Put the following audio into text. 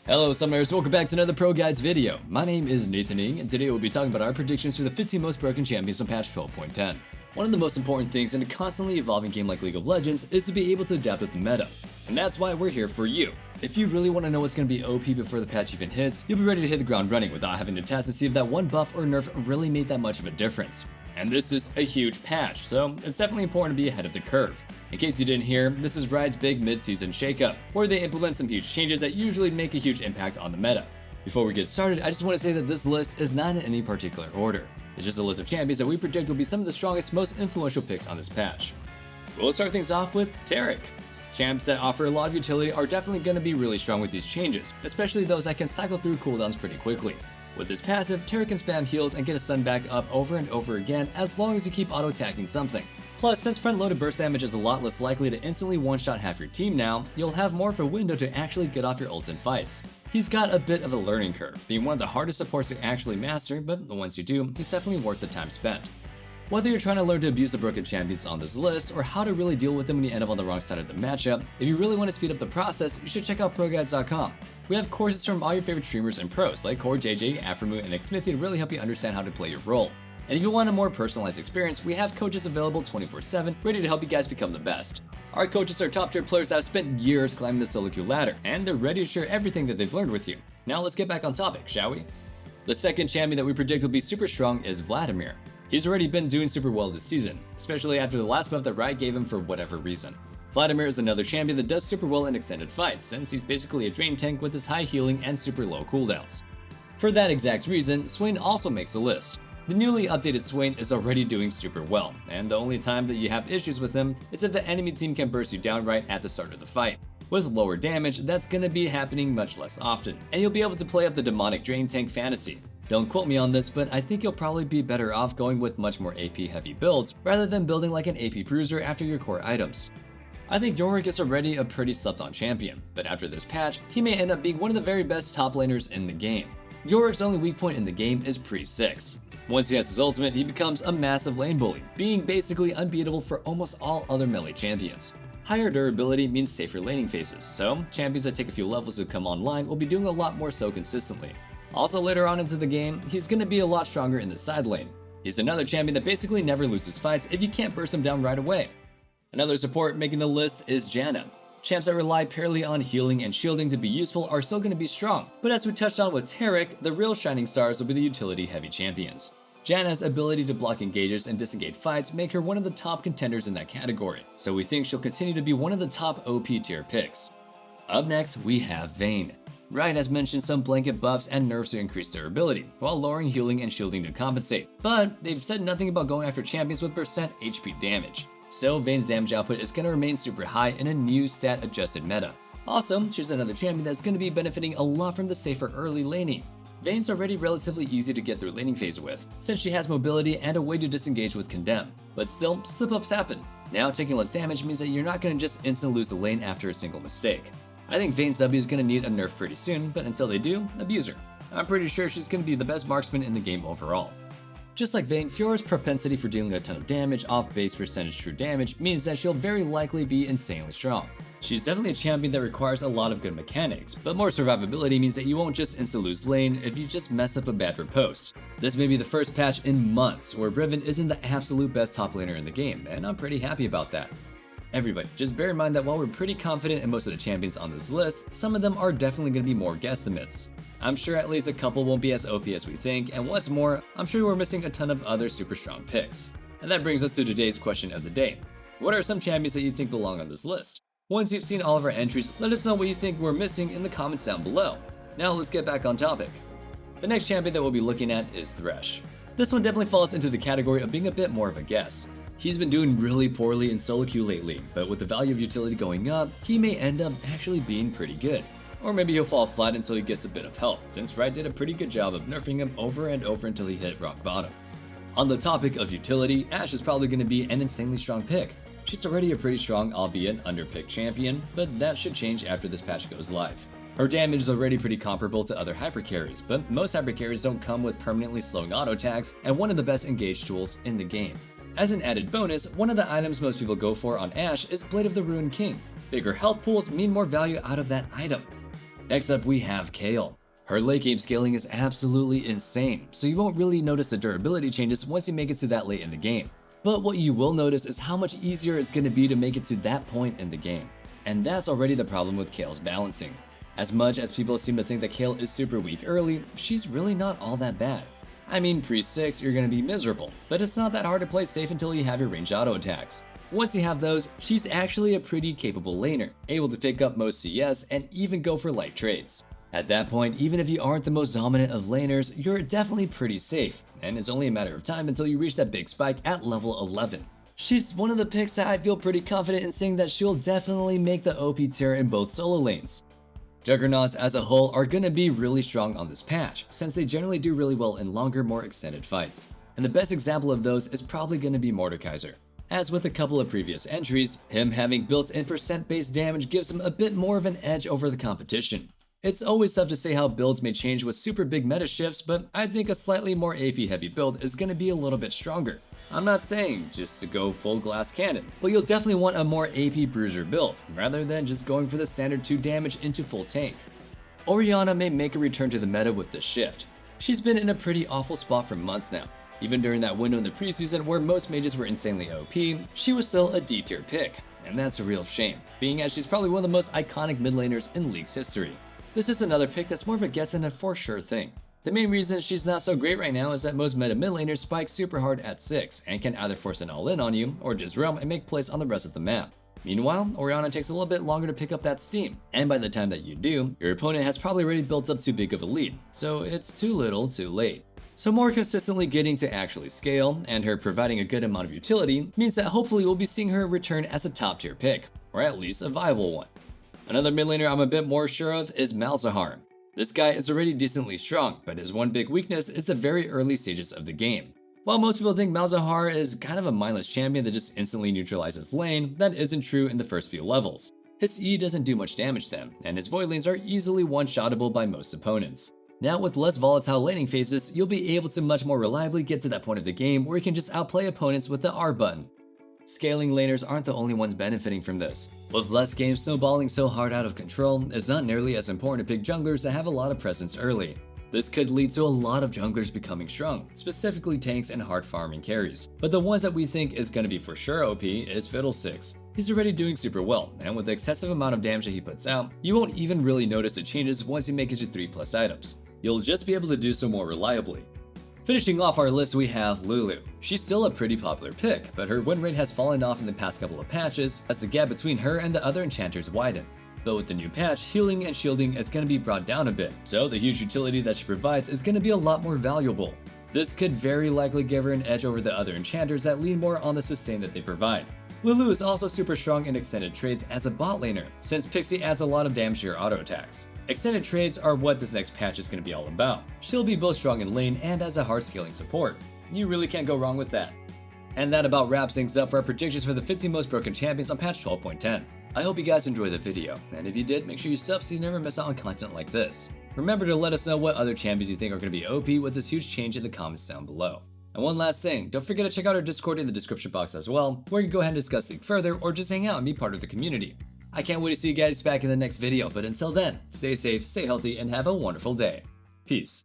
Hello Summoners, welcome back to another ProGuides video. My name is Nathan Ng, and today we'll be talking about our predictions for the 15 most broken champions on patch 12.10. One of the most important things in a constantly evolving game like League of Legends is to be able to adapt with the meta. And that's why we're here for you. If you really want to know what's going to be OP before the patch even hits, you'll be ready to hit the ground running without having to test to see if that one buff or nerf really made that much of a difference. And this is a huge patch, so it's definitely important to be ahead of the curve. In case you didn't hear, this is Riot's big mid-season shakeup, where they implement some huge changes that usually make a huge impact on the meta. Before we get started, I just want to say that this list is not in any particular order. It's just a list of champions that we predict will be some of the strongest, most influential picks on this patch. We'll start things off with Taric. Champs that offer a lot of utility are definitely going to be really strong with these changes, especially those that can cycle through cooldowns pretty quickly. With this passive, Taric can spam heals and get a stun back up over and over again as long as you keep auto-attacking something. Plus, since front-loaded burst damage is a lot less likely to instantly one-shot half your team now, you'll have more of a window to actually get off your ults in fights. He's got a bit of a learning curve, being one of the hardest supports to actually master, but once you do, he's definitely worth the time spent. Whether you're trying to learn to abuse the broken champions on this list, or how to really deal with them when you end up on the wrong side of the matchup, if you really want to speed up the process, you should check out ProGuides.com. We have courses from all your favorite streamers and pros like Core JJ, Afromoo, and Xmithy to really help you understand how to play your role. And if you want a more personalized experience, we have coaches available 24/7, ready to help you guys become the best. Our coaches are top-tier players that have spent years climbing the solo queue ladder, and they're ready to share everything that they've learned with you. Now let's get back on topic, shall we? The second champion that we predict will be super strong is Vladimir. He's already been doing super well this season, especially after the last buff that Riot gave him for whatever reason. Vladimir is another champion that does super well in extended fights, since he's basically a drain tank with his high healing and super low cooldowns. For that exact reason, Swain also makes the list. The newly updated Swain is already doing super well, and the only time that you have issues with him is if the enemy team can burst you down right at the start of the fight. With lower damage, that's gonna be happening much less often, and you'll be able to play up the demonic drain tank fantasy. Don't quote me on this, but I think you'll probably be better off going with much more AP heavy builds, rather than building like an AP bruiser after your core items. I think Yorick is already a pretty slept on champion, but after this patch, he may end up being one of the very best top laners in the game. Yorick's only weak point in the game is pre-6. Once he has his ultimate, he becomes a massive lane bully, being basically unbeatable for almost all other melee champions. Higher durability means safer laning phases, so champions that take a few levels to come online will be doing a lot more so consistently. Also later on into the game, he's going to be a lot stronger in the side lane. He's another champion that basically never loses fights if you can't burst him down right away. Another support making the list is Janna. Champs that rely purely on healing and shielding to be useful are still going to be strong, but as we touched on with Taric, the real shining stars will be the utility heavy champions. Janna's ability to block engages and disengage fights make her one of the top contenders in that category, so we think she'll continue to be one of the top OP tier picks. Up next, we have Vayne. Riot has mentioned some blanket buffs and nerfs to increase durability, while lowering healing and shielding to compensate, but they've said nothing about going after champions with percent HP damage. So Vayne's damage output is going to remain super high in a new stat adjusted meta. Also, she's another champion that's going to be benefiting a lot from the safer early laning. Vayne's already relatively easy to get through laning phase with, since she has mobility and a way to disengage with Condemn, but still, slip-ups happen. Now taking less damage means that you're not going to just instantly lose the lane after a single mistake. I think Vayne's W is going to need a nerf pretty soon, but until they do, abuse her. I'm pretty sure she's going to be the best marksman in the game overall. Just like Vayne, Fiora's propensity for dealing a ton of damage off base percentage true damage means that she'll very likely be insanely strong. She's definitely a champion that requires a lot of good mechanics, but more survivability means that you won't just instantly lose lane if you just mess up a bad riposte. This may be the first patch in months where Riven isn't the absolute best top laner in the game, and I'm pretty happy about that. Everybody, just bear in mind that while we're pretty confident in most of the champions on this list, some of them are definitely going to be more guesstimates. I'm sure at least a couple won't be as OP as we think, and what's more, I'm sure we're missing a ton of other super strong picks. And that brings us to today's question of the day. What are some champions that you think belong on this list? Once you've seen all of our entries, let us know what you think we're missing in the comments down below. Now let's get back on topic. The next champion that we'll be looking at is Thresh. This one definitely falls into the category of being a bit more of a guess. He's been doing really poorly in solo queue lately, but with the value of utility going up, he may end up actually being pretty good. Or maybe he'll fall flat until he gets a bit of help, since Riot did a pretty good job of nerfing him over and over until he hit rock bottom. On the topic of utility, Ashe is probably going to be an insanely strong pick. She's already a pretty strong, albeit underpicked champion, but that should change after this patch goes live. Her damage is already pretty comparable to other hyper carries, but most hyper carries don't come with permanently slowing auto attacks and one of the best engage tools in the game. As an added bonus, one of the items most people go for on Ashe is Blade of the Ruined King. Bigger health pools mean more value out of that item. Next up we have Kayle. Her late game scaling is absolutely insane, so you won't really notice the durability changes once you make it to that late in the game. But what you will notice is how much easier it's going to be to make it to that point in the game. And that's already the problem with Kayle's balancing. As much as people seem to think that Kayle is super weak early, she's really not all that bad. I mean, pre-6 you're going to be miserable, but it's not that hard to play safe until you have your ranged auto attacks. Once you have those, she's actually a pretty capable laner, able to pick up most CS and even go for light trades. At that point, even if you aren't the most dominant of laners, you're definitely pretty safe, and it's only a matter of time until you reach that big spike at level 11. She's one of the picks that I feel pretty confident in saying that she'll definitely make the OP tier in both solo lanes. Juggernauts as a whole are gonna be really strong on this patch, since they generally do really well in longer, more extended fights. And the best example of those is probably gonna be Mordekaiser. As with a couple of previous entries, him having built-in percent-based damage gives him a bit more of an edge over the competition. It's always tough to say how builds may change with super big meta shifts, but I think a slightly more AP heavy build is gonna be a little bit stronger. I'm not saying just to go full glass cannon, but you'll definitely want a more AP bruiser build, rather than just going for the standard 2 damage into full tank. Oriana may make a return to the meta with this shift. She's been in a pretty awful spot for months now. Even during that window in the preseason where most mages were insanely OP, she was still a D tier pick, and that's a real shame, being as she's probably one of the most iconic mid laners in League's history. This is another pick that's more of a guess than a for sure thing. The main reason she's not so great right now is that most meta mid laners spike super hard at 6 and can either force an all-in on you or just roam and make plays on the rest of the map. Meanwhile, Oriana takes a little bit longer to pick up that steam, and by the time that you do, your opponent has probably already built up too big of a lead, so it's too little too late. So more consistently getting to actually scale, and her providing a good amount of utility, means that hopefully we'll be seeing her return as a top tier pick, or at least a viable one. Another mid laner I'm a bit more sure of is Malzahar. This guy is already decently strong, but his one big weakness is the very early stages of the game. While most people think Malzahar is kind of a mindless champion that just instantly neutralizes lane, that isn't true in the first few levels. His E doesn't do much damage to them, and his void lanes are easily one-shottable by most opponents. Now with less volatile laning phases, you'll be able to much more reliably get to that point of the game where you can just outplay opponents with the R button. Scaling laners aren't the only ones benefiting from this. With less games snowballing so hard out of control, it's not nearly as important to pick junglers that have a lot of presence early. This could lead to a lot of junglers becoming strong, specifically tanks and hard farming carries. But the ones that we think is going to be for sure OP is Fiddlesticks. He's already doing super well, and with the excessive amount of damage that he puts out, you won't even really notice the changes once you make it to 3+ items. You'll just be able to do so more reliably. Finishing off our list, we have Lulu. She's still a pretty popular pick, but her win rate has fallen off in the past couple of patches as the gap between her and the other enchanters widen. But with the new patch, healing and shielding is going to be brought down a bit, so the huge utility that she provides is going to be a lot more valuable. This could very likely give her an edge over the other enchanters that lean more on the sustain that they provide. Lulu is also super strong in extended trades as a bot laner, since Pixie adds a lot of damage to your auto attacks. Extended trades are what this next patch is going to be all about. She'll be both strong in lane and as a hard scaling support. You really can't go wrong with that. And that about wraps things up for our predictions for the 15 most broken champions on patch 12.10. I hope you guys enjoyed the video, and if you did, make sure you sub so you never miss out on content like this. Remember to let us know what other champions you think are going to be OP with this huge change in the comments down below. And one last thing, don't forget to check out our Discord in the description box as well, where you can go ahead and discuss things further or just hang out and be part of the community. I can't wait to see you guys back in the next video, but until then, stay safe, stay healthy, and have a wonderful day. Peace.